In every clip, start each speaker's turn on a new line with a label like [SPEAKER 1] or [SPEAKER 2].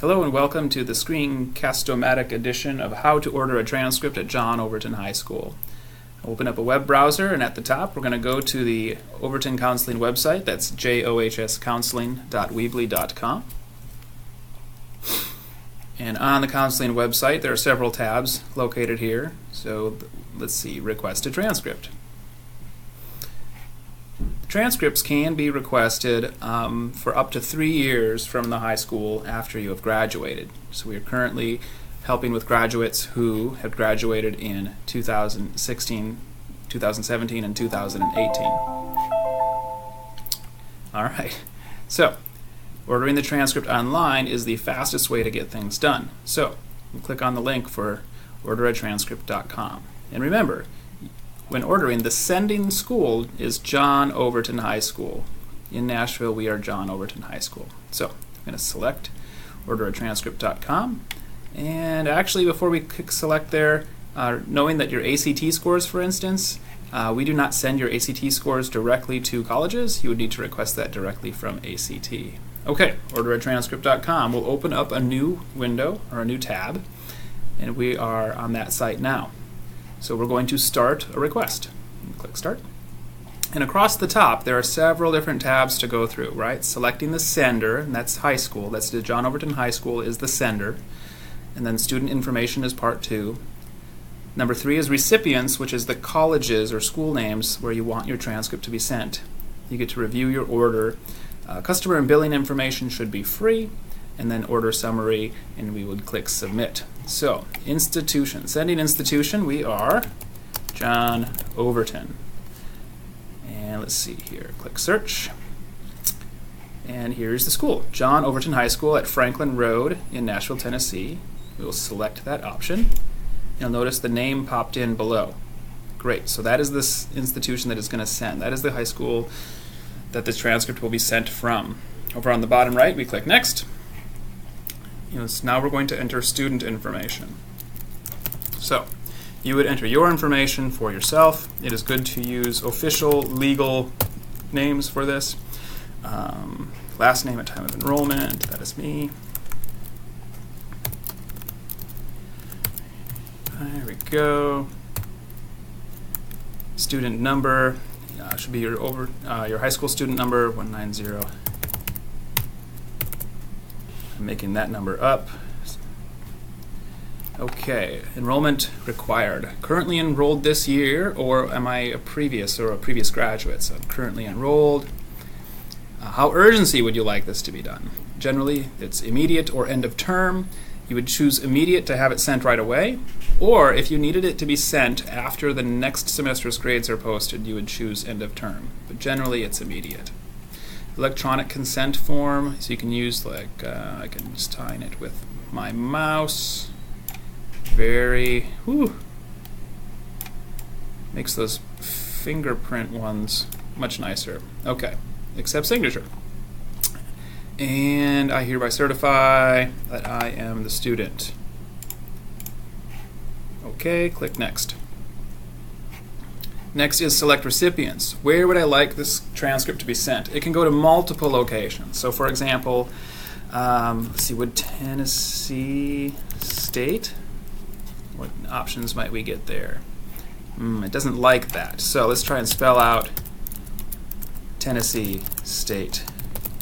[SPEAKER 1] Hello and welcome to the screencast-o-matic edition of How to Order a Transcript at John Overton High School. Open up a web browser, and at the top we're going to go to the Overton Counseling website. That's johscounseling.weebly.com. And on the counseling website there are several tabs located here. So let's see, request a transcript. Transcripts can be requested for up to 3 years from the high school after you have graduated. So we are currently helping with graduates who have graduated in 2016, 2017, and 2018. All right. So ordering the transcript online is the fastest way to get things done. So click on the link for orderatranscript.com. And remember, when ordering, the sending school is John Overton High School. In Nashville, we are John Overton High School. So I'm going to select orderatranscript.com. And actually, before we click select there, knowing that your ACT scores, for instance, we do not send your ACT scores directly to colleges. You would need to request that directly from ACT. Okay, orderatranscript.com will open up a new window or a new tab, and we are on that site now. So we're going to start a request. Click Start. And across the top, there are several different tabs to go through, right? Selecting the sender, and that's high school. That's the John Overton High School is the sender. And then student information is part 2. Number 3 is recipients, which is the colleges or school names where you want your transcript to be sent. You get to review your order. Customer and billing information should be free. And then order summary, and we would click submit. So, institution, sending institution, we are John Overton. And let's see here, click search. And here's the school, John Overton High School at Franklin Road in Nashville, Tennessee. We will select that option. You'll notice the name popped in below. Great, so that is this institution that is going to send. That is the high school that this transcript will be sent from. Over on the bottom right, we click next. So now we're going to enter student information. So you would enter your information for yourself. It is good to use official legal names for this. Last name at time of enrollment, that is me. There we go. Student number should be your high school student number 190. I'm making that number up. Okay, enrollment required. Currently enrolled this year, or am I a previous graduate? So I'm currently enrolled. How urgency would you like this to be done? Generally, it's immediate or end of term. You would choose immediate to have it sent right away, or if you needed it to be sent after the next semester's grades are posted, you would choose end of term. But generally, it's immediate. Electronic consent form, so you can use I can just sign it with my mouse. Makes those fingerprint ones much nicer. Okay, accept signature. And I hereby certify that I am the student. Okay, click next. Next is select recipients. Where would I like this transcript to be sent? It can go to multiple locations. So for example, let's see, would Tennessee State? What options might we get there? It doesn't like that. So let's try and spell out Tennessee State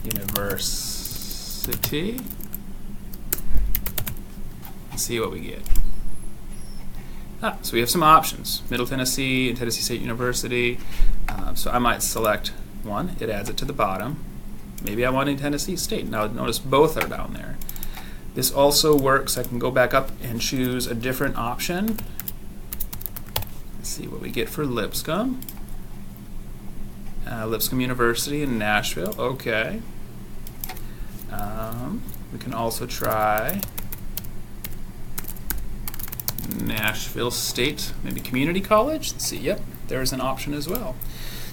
[SPEAKER 1] University. Let's see what we get. So we have some options, Middle Tennessee and Tennessee State University. So I might select one. It adds it to the bottom. Maybe I want Tennessee State. Now notice both are down there. This also works. I can go back up and choose a different option. Let's see what we get for Lipscomb. Lipscomb University in Nashville. Okay. We can also try Nashville State, maybe Community College. Let's see, yep, there's an option as well.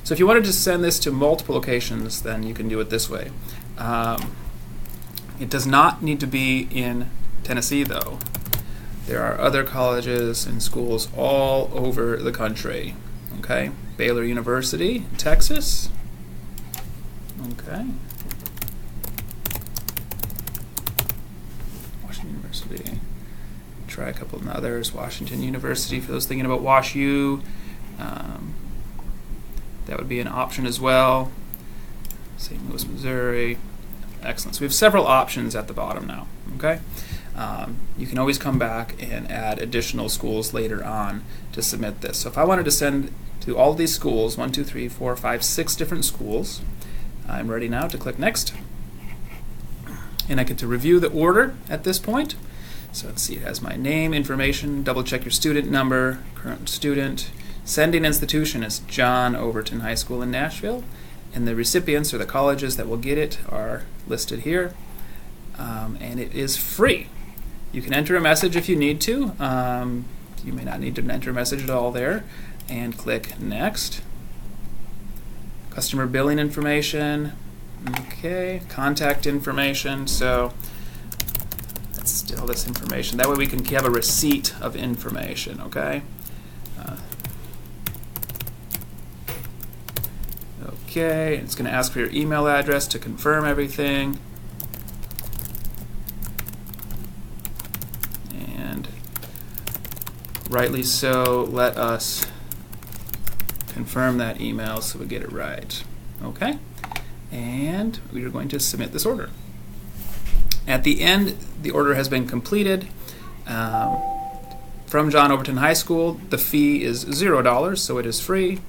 [SPEAKER 1] So if you wanted to send this to multiple locations, then you can do it this way. It does not need to be in Tennessee, though. There are other colleges and schools all over the country. Okay, Baylor University, Texas. Okay. University. Try a couple of others. Washington University, for those thinking about Wash U. That would be an option as well. St. Louis, Missouri. Excellent. So we have several options at the bottom now. Okay. You can always come back and add additional schools later on to submit this. So if I wanted to send to all of these schools, 1, 2, 3, 4, 5, 6 different schools, I'm ready now to click Next. And I get to review the order at this point. So let's see, it has my name, information, double check your student number, current student. Sending institution is John Overton High School in Nashville. And the recipients or the colleges that will get it are listed here. And it is free. You can enter a message if you need to. You may not need to enter a message at all there. And click Next. Customer billing information. Okay, contact information. So that's still this information. That way we can have a receipt of information, okay? Okay, it's going to ask for your email address to confirm everything. And rightly so, let us confirm that email so we get it right. Okay? And we are going to submit this order. At the end, the order has been completed. From John Overton High School, the fee is $0, so it is free.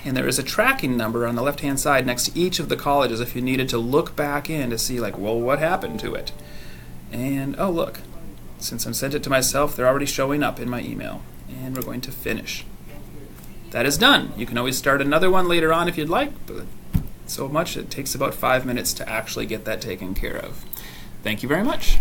[SPEAKER 1] And there is a tracking number on the left-hand side next to each of the colleges if you needed to look back in to see, like, well, what happened to it? And, oh, look, since I sent it to myself, they're already showing up in my email. And we're going to finish. That is done. You can always start another one later on if you'd like, but so much it takes about 5 minutes to actually get that taken care of. Thank you very much.